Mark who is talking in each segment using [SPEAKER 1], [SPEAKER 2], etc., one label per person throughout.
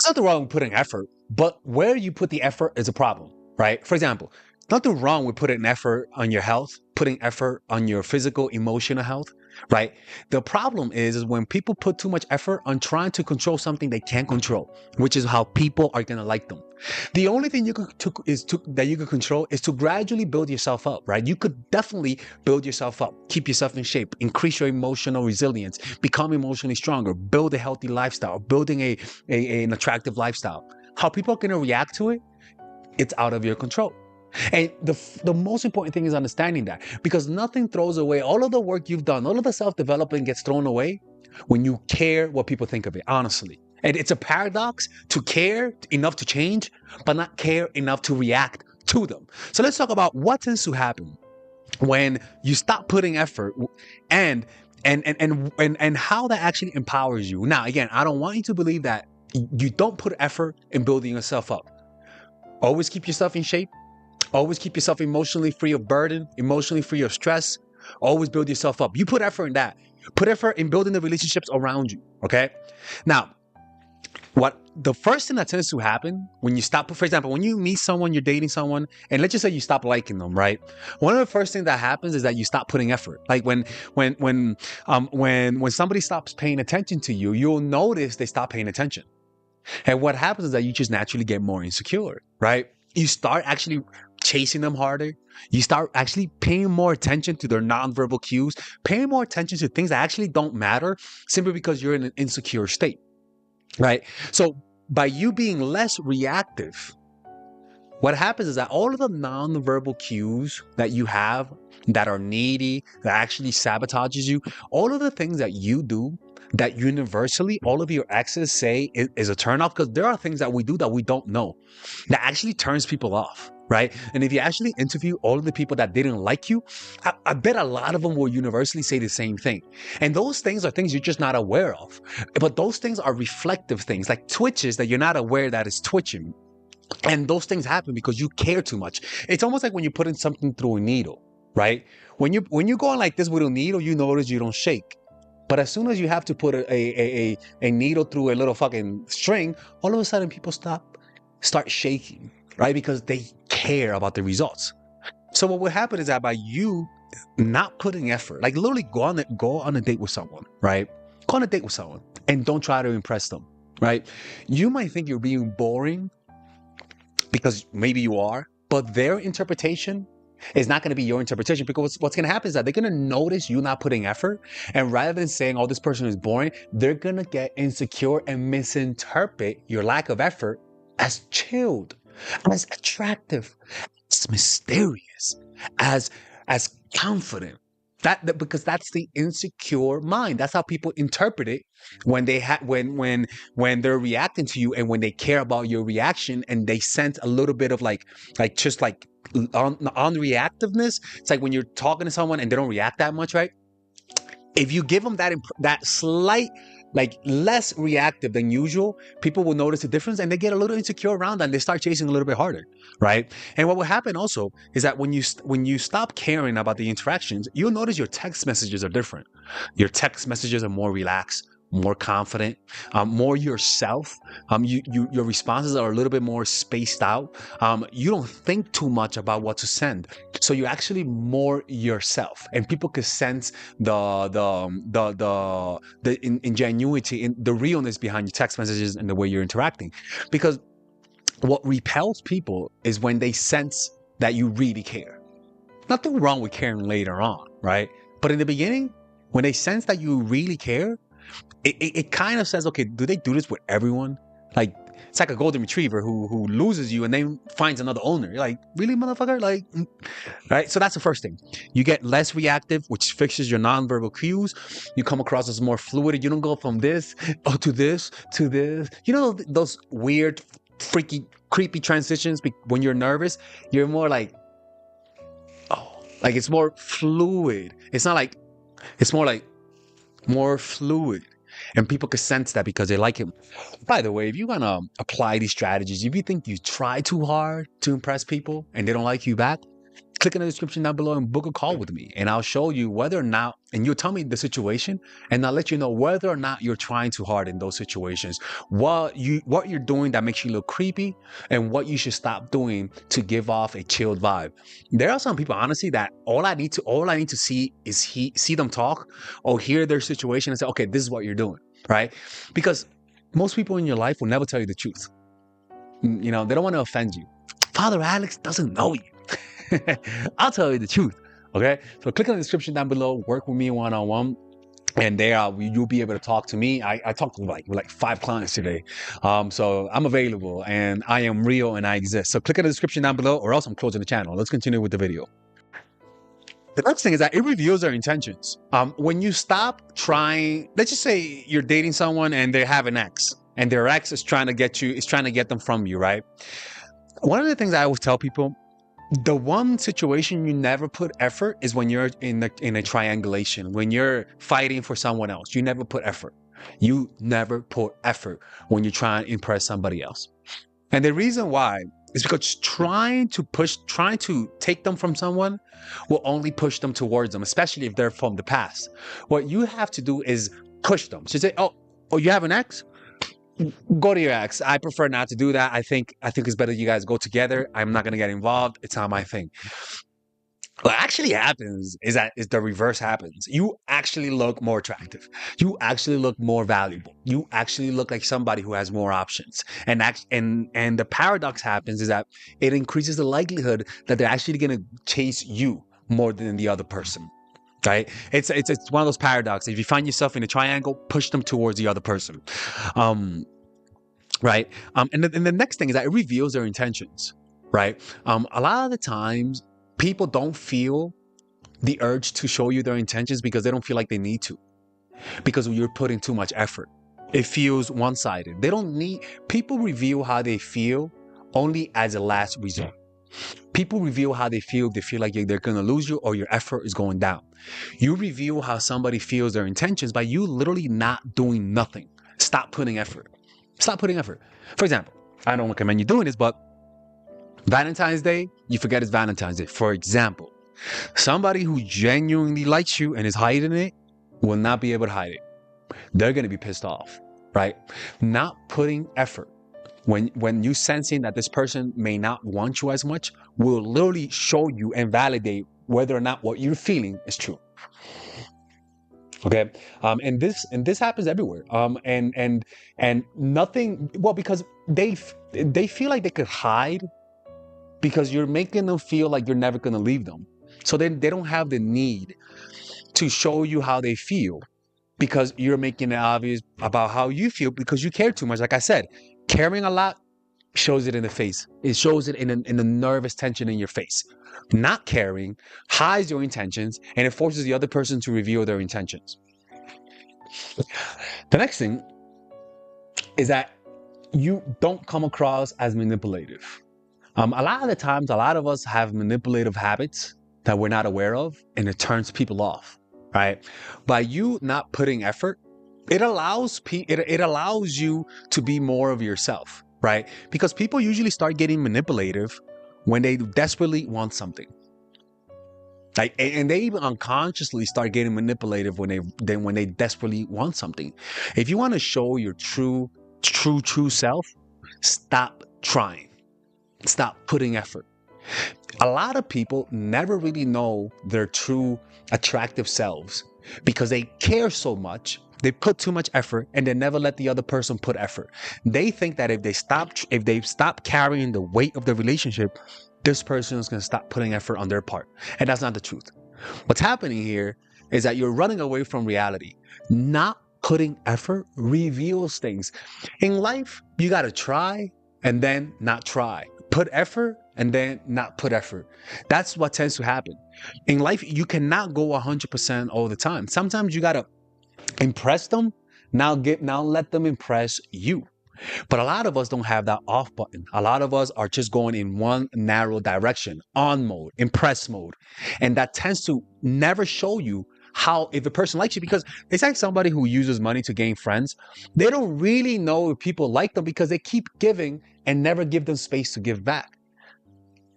[SPEAKER 1] There's nothing wrong with putting effort, but where you put the effort is a problem, right? For example, nothing wrong with putting effort on your health, putting effort on your physical, emotional health, right? The problem is when people put too much effort on trying to control something they can't control, which is how people are gonna like them. The only thing that you can control is to gradually build yourself up, right? You could definitely build yourself up, keep yourself in shape, increase your emotional resilience, become emotionally stronger, build a healthy lifestyle, building an attractive lifestyle. How people are gonna react to it, it's out of your control. And the most important thing is understanding that, because nothing throws away all of the work you've done, all of the self-development gets thrown away when you care what people think of it, honestly. And it's a paradox to care enough to change, but not care enough to react to them. So let's talk about what tends to happen when you stop putting effort and and how that actually empowers you. Now, again, I don't want you to believe that you don't put effort in building yourself up. Always keep yourself in shape. Always keep yourself emotionally free of burden, emotionally free of stress. Always build yourself up. You put effort in that. Put effort in building the relationships around you. Okay. Now, what the first thing that tends to happen when you stop, for example, when you meet someone, you're dating someone, and let's just say you stop liking them, right? One of the first things that happens is that you stop putting effort. Like when somebody stops paying attention to you, you'll notice they stop paying attention. And what happens is that you just naturally get more insecure, right? You start actually chasing them harder. You start actually paying more attention to their nonverbal cues, paying more attention to things that actually don't matter simply because you're in an insecure state, right? So by you being less reactive, what happens is that all of the nonverbal cues that you have that are needy, that actually sabotages you, all of the things that you do that universally all of your exes say is a turnoff, because there are things that we do that we don't know that actually turns people off, right? And if you actually interview all of the people that didn't like you, I bet a lot of them will universally say the same thing. And those things are things you're just not aware of. But those things are reflective things, like twitches that you're not aware that is twitching. And those things happen because you care too much. It's almost like when you're putting something through a needle, right? When you're going like this with a needle, you notice you don't shake. But as soon as you have to put a needle through a little fucking string, all of a sudden people start shaking, right? Because they care about the results. So what would happen is that by you not putting effort, like literally go on a date with someone, right? Go on a date with someone and don't try to impress them, right? You might think you're being boring because maybe you are, but their interpretation is not going to be your interpretation, because what's going to happen is that they're going to notice you not putting effort. And rather than saying, oh, this person is boring, they're going to get insecure and misinterpret your lack of effort as chilled, as attractive, as mysterious, as confident. Because that's the insecure mind. That's how people interpret it when they when they're reacting to you, and when they care about your reaction, and they sense a little bit of like just like on reactiveness. It's like when you're talking to someone and they don't react that much, right? If you give them that slight, like less reactive than usual, people will notice the difference and they get a little insecure around that, and they start chasing a little bit harder, right? And what will happen also is that when you stop caring about the interactions, you'll notice your text messages are different. Your text messages are more relaxed, more confident, more yourself. Your responses are a little bit more spaced out. You don't think too much about what to send, so you're actually more yourself, and people can sense the ingenuity, in the realness behind your text messages and the way you're interacting. Because what repels people is when they sense that you really care. Nothing wrong with caring later on, right? But in the beginning, when they sense that you really care, it kind of says, okay, do they do this with everyone? Like, it's like a golden retriever who loses you and then finds another owner. You're like, really, motherfucker? Like, right? So that's the first thing. You get less reactive, which fixes your nonverbal cues. You come across as more fluid. You don't go from this to this to this. You know those weird, freaky, creepy transitions when you're nervous? You're more like, oh, like it's more fluid. It's not like, it's more like more fluid. And people can sense that because they like it. By the way, if you're going to apply these strategies, if you think you try too hard to impress people and they don't like you back, click in the description down below and book a call with me. And I'll show you whether or not, and you'll tell me the situation, and I'll let you know whether or not you're trying too hard in those situations. What you're doing that makes you look creepy, and what you should stop doing to give off a chilled vibe. There are some people, honestly, that all I need to see is see them talk or hear their situation and say, okay, this is what you're doing, right? Because most people in your life will never tell you the truth. You know, they don't want to offend you. Father Alex doesn't know you. I'll tell you the truth. Okay. So click on the description down below, work with me one-on-one. And there you'll be able to talk to me. I talked to like 5 clients today. So I'm available and I am real and I exist. So click on the description down below or else I'm closing the channel. Let's continue with the video. The next thing is that it reveals their intentions. When you stop trying, let's just say you're dating someone and they have an ex and their ex is trying to get them from you, right? One of the things I always tell people, the one situation you never put effort is when you're in a triangulation, when you're fighting for someone else. You never put effort. You never put effort when you try and impress somebody else. And the reason why is because trying to take them from someone will only push them towards them, especially if they're from the past. What you have to do is push them. So say, oh, you have an ex? Go to your ex. I prefer not to do that. I think it's better you guys go together. I'm not gonna get involved. It's not my thing. What actually happens is the reverse happens. You actually look more attractive. You actually look more valuable. You actually look like somebody who has more options. And the paradox happens is that it increases the likelihood that they're actually gonna chase you more than the other person. Right? It's one of those paradoxes. If you find yourself in a triangle, push them towards the other person. Right? And the next thing is that it reveals their intentions. Right? A lot of the times, people don't feel the urge to show you their intentions because they don't feel like they need to. Because you're putting too much effort. It feels one-sided. People reveal how they feel only as a last resort. People reveal how they feel like they're going to lose you or your effort is going down. You reveal how somebody feels their intentions by you literally not doing nothing. Stop putting effort. Stop putting effort. For example, I don't recommend you doing this, but Valentine's Day, you forget it's Valentine's Day. For example, somebody who genuinely likes you and is hiding it will not be able to hide it. They're going to be pissed off, right? Not putting effort. When you sensing that this person may not want you as much, will literally show you and validate whether or not what you're feeling is true. Okay, and this happens everywhere. And nothing. Well, because they feel like they could hide because you're making them feel like you're never going to leave them. So then they don't have the need to show you how they feel because you're making it obvious about how you feel because you care too much. Like I said. Caring a lot shows it in the face. It shows it in the nervous tension in your face. Not caring hides your intentions and it forces the other person to reveal their intentions. The next thing is that you don't come across as manipulative. A lot of the times, a lot of us have manipulative habits that we're not aware of and it turns people off, right? By you not putting effort, it allows you to be more of yourself, right? Because people usually start getting manipulative when they desperately want something. Like, and they even unconsciously start getting manipulative when they desperately want something. If you want to show your true self, stop trying. Stop putting effort. A lot of people never really know their true attractive selves because they care so much. They put too much effort and they never let the other person put effort. They think that if they stop carrying the weight of the relationship, this person is going to stop putting effort on their part. And that's not the truth. What's happening here is that you're running away from reality. Not putting effort reveals things. In life, you got to try and then not try. Put effort and then not put effort. That's what tends to happen. In life, you cannot go 100% all the time. Sometimes you got to impress them, now let them impress you. But a lot of us don't have that off button. A lot of us are just going in one narrow direction, on mode, impress mode. And that tends to never show you how, if a person likes you, because it's like somebody who uses money to gain friends. They don't really know if people like them because they keep giving and never give them space to give back.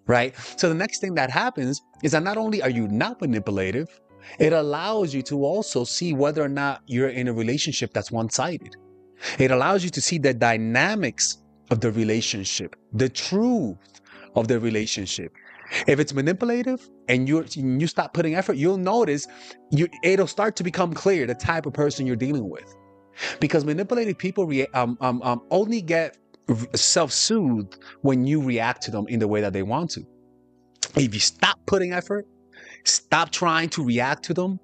[SPEAKER 1] right? So the next thing that happens is that not only are you not manipulative, it allows you to also see whether or not you're in a relationship that's one-sided. It allows you to see the dynamics of the relationship, the truth of the relationship. If it's manipulative and you stop putting effort, you'll notice it'll start to become clear the type of person you're dealing with. Because manipulative people only get self-soothed when you react to them in the way that they want to. If you stop putting effort, stop trying to react to them,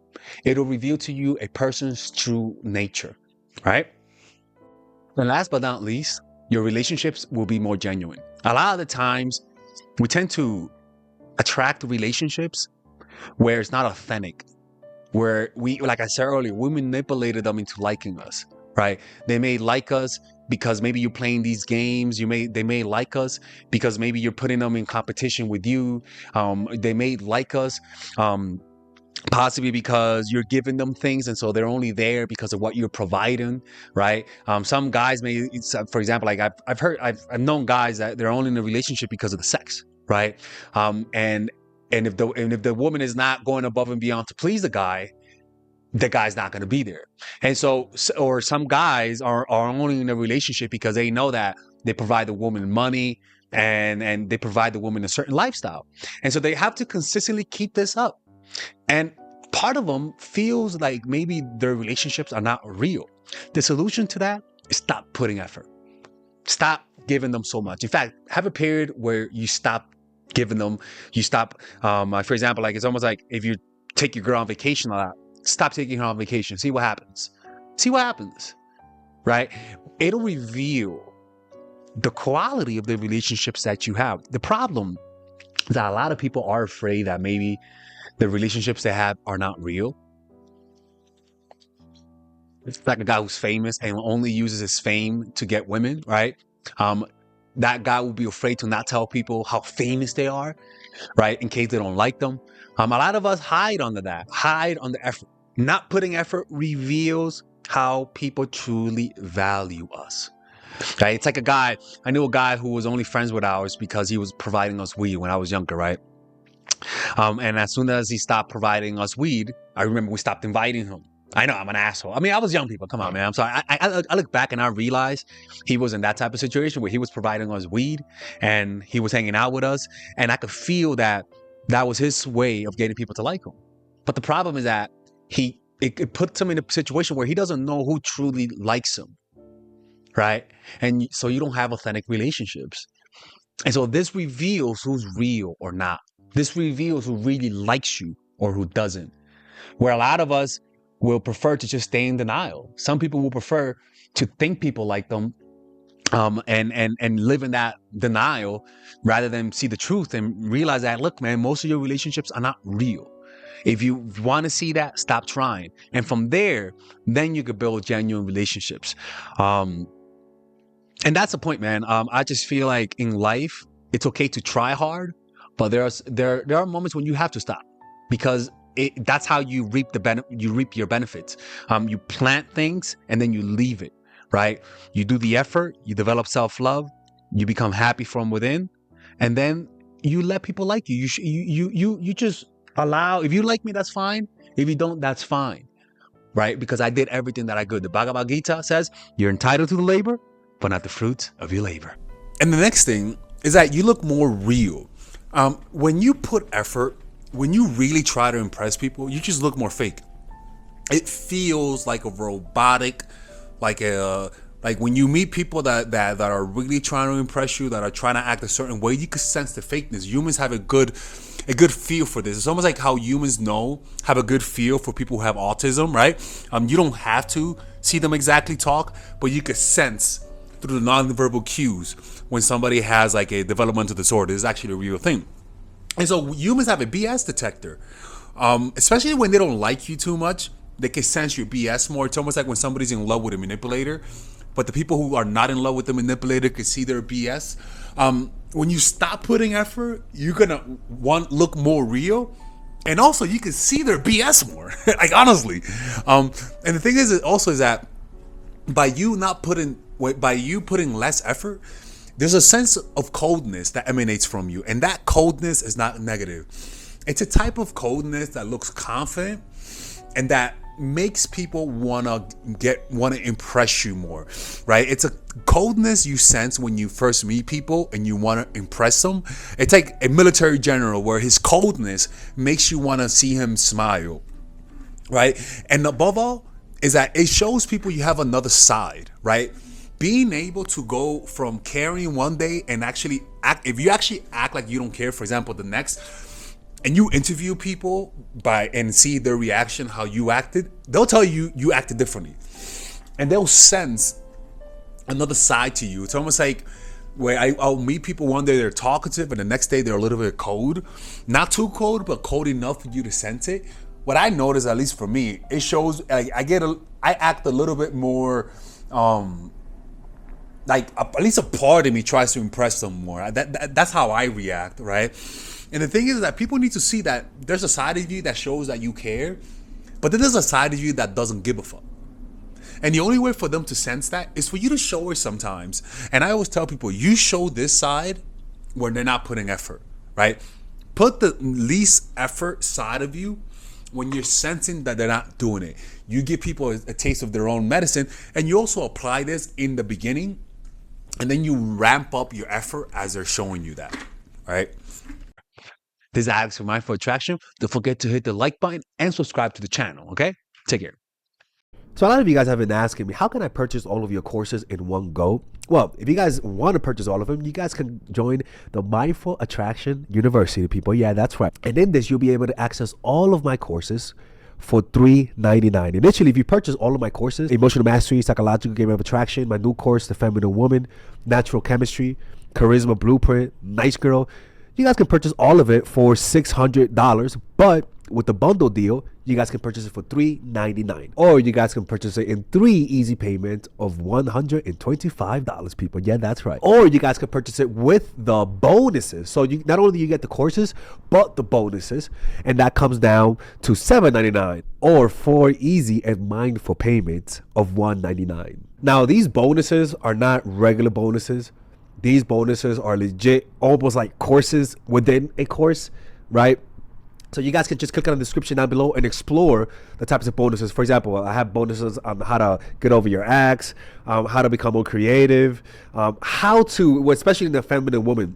[SPEAKER 1] it'll reveal to you a person's true nature, right? And last but not least, your relationships will be more genuine. A lot of the times, we tend to attract relationships where it's not authentic, where we, like I said earlier, we manipulated them into liking us, right? They may like us because maybe you're playing these games. They may like us because maybe you're putting them in competition with you. They may like us, possibly because you're giving them things, and so they're only there because of what you're providing, right? Some guys may, for example, like I've known guys that they're only in a relationship because of the sex, right? And if the woman is not going above and beyond to please the guy's not going to be there. And so, or some guys are only in a relationship because they know that they provide the woman money and they provide the woman a certain lifestyle. And so they have to consistently keep this up. And part of them feels like maybe their relationships are not real. The solution to that is stop putting effort. Stop giving them so much. In fact, have a period where you stop giving them, you stop, for example, like it's almost like if you take your girl on vacation a lot, stop taking her on vacation. See what happens. See what happens, right? It'll reveal the quality of the relationships that you have. The problem is that a lot of people are afraid that maybe the relationships they have are not real. It's like a guy who's famous and only uses his fame to get women, right? That guy will be afraid to not tell people how famous they are, right? In case they don't like them. A lot of us hide under that, hide under effort. Not putting effort reveals how people truly value us. Right? It's like I knew a guy who was only friends with ours because he was providing us weed when I was younger, right? And as soon as he stopped providing us weed, I remember we stopped inviting him. I know I'm an asshole. I mean, I was young people. Come on, man. I'm sorry. I look back and I realize he was in that type of situation where he was providing us weed and he was hanging out with us. And I could feel that was his way of getting people to like him. But the problem is that it puts him in a situation where he doesn't know who truly likes him. Right? And so you don't have authentic relationships. And so this reveals who's real or not. This reveals who really likes you or who doesn't. Where a lot of us will prefer to just stay in denial. Some people will prefer to think people like them and live in that denial rather than see the truth and realize that, look, man, most of your relationships are not real. If you want to see that, stop trying. And from there, then you could build genuine relationships. And that's the point, man. I just feel like in life, it's okay to try hard, but there are moments when you have to stop because that's how you reap your benefits. You plant things and then you leave it, right? You do the effort, you develop self-love, you become happy from within, and then you let people like you. You just allow. If you like me, that's fine. If you don't, that's fine, right? Because I did everything that I could. The Bhagavad Gita says you're entitled to the labor, but not the fruits of your labor.
[SPEAKER 2] And the next thing is that you look more real. When you put effort, when you really try to impress people, you just look more fake. It feels like a robotic, like when you meet people that are really trying to impress you, that are trying to act a certain way, you can sense the fakeness. Humans have a good feel for this. It's almost like how humans have a good feel for people who have autism, right? You don't have to see them exactly talk, but you can sense through the nonverbal cues when somebody has like a developmental disorder. It's actually a real thing. And so humans have a BS detector, especially when they don't like you too much. They can sense your BS more. It's almost like when somebody's in love with a manipulator, but the people who are not in love with the manipulator can see their BS. When you stop putting effort, you're gonna look more real, and also you can see their BS more. Like honestly, and the thing is that by you putting less effort, there's a sense of coldness that emanates from you, and that coldness is not negative. It's a type of coldness that looks confident and that makes people want to impress you more, right? It's a coldness you sense when you first meet people and you want to impress them. It's like a military general where his coldness makes you want to see him smile, right? And above all is that it shows people you have another side, right? Being able to go from caring one day and actually act, if you actually act like you don't care, for example, the next, and you interview people and see their reaction, how you acted, they'll tell you you acted differently. And they'll sense another side to you. It's almost like where I'll meet people one day, they're talkative, and the next day they're a little bit cold. Not too cold, but cold enough for you to sense it. What I notice, at least for me, it shows I act a little bit more like at least a part of me tries to impress them more. That's how I react, right? And the thing is that people need to see that there's a side of you that shows that you care, but then there's a side of you that doesn't give a fuck. And the only way for them to sense that is for you to show it sometimes. And I always tell people, you show this side when they're not putting effort, right? Put the least effort side of you when you're sensing that they're not doing it. You give people a taste of their own medicine, and you also apply this in the beginning, and then you ramp up your effort as they're showing you that, right?
[SPEAKER 1] This is Alex from Mindful Attraction. Don't forget to hit the like button and subscribe to the channel, okay? Take care.
[SPEAKER 3] So a lot of you guys have been asking me, how can I purchase all of your courses in one go? Well, if you guys want to purchase all of them, you guys can join the Mindful Attraction University, people. Yeah, that's right. And in this, you'll be able to access all of my courses for $3.99. Initially, if you purchase all of my courses, Emotional Mastery, Psychological Game of Attraction, my new course, The Feminine Woman, Natural Chemistry, Charisma Blueprint, Nice Girl, you guys can purchase all of it for $600, but with the bundle deal, you guys can purchase it for $3.99. Or you guys can purchase it in 3 easy payments of $125, people. Yeah, that's right. Or you guys can purchase it with the bonuses. So you not only do you get the courses, but the bonuses. And that comes down to $7.99 or 4 easy and mindful payments of $199. Now, these bonuses are not regular bonuses. These bonuses are legit, almost like courses within a course, right? So you guys can just click on the description down below and explore the types of bonuses. For example, I have bonuses on how to get over your ex, how to become more creative, how to, especially in the feminine woman,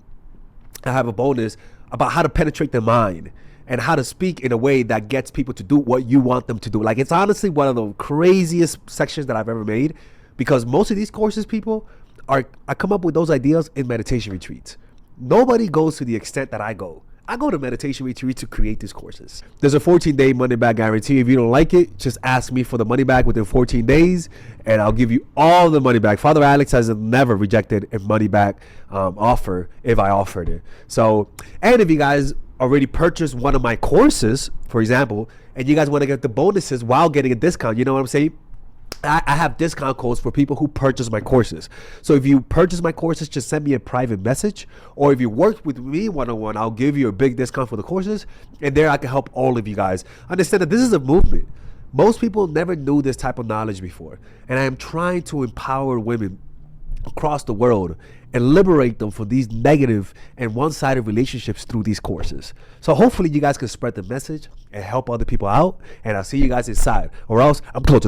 [SPEAKER 3] I have a bonus about how to penetrate the mind and how to speak in a way that gets people to do what you want them to do. Like, it's honestly one of the craziest sections that I've ever made, because most of these courses, people, I come up with those ideas in meditation retreats. Nobody goes to the extent that I go. I go to meditation retreats to create these courses. There's a 14-day money-back guarantee. If you don't like it, just ask me for the money back within 14 days, and I'll give you all the money back. Father Alex has never rejected a money-back offer if I offered it. So, and if you guys already purchased one of my courses, for example, and you guys want to get the bonuses while getting a discount, you know what I'm saying? I have discount codes for people who purchase my courses. So if you purchase my courses, just send me a private message. Or if you work with me one-on-one, I'll give you a big discount for the courses. And there I can help all of you guys. Understand that this is a movement. Most people never knew this type of knowledge before. And I am trying to empower women across the world and liberate them from these negative and one-sided relationships through these courses. So hopefully you guys can spread the message and help other people out. And I'll see you guys inside. Or else I'm close to the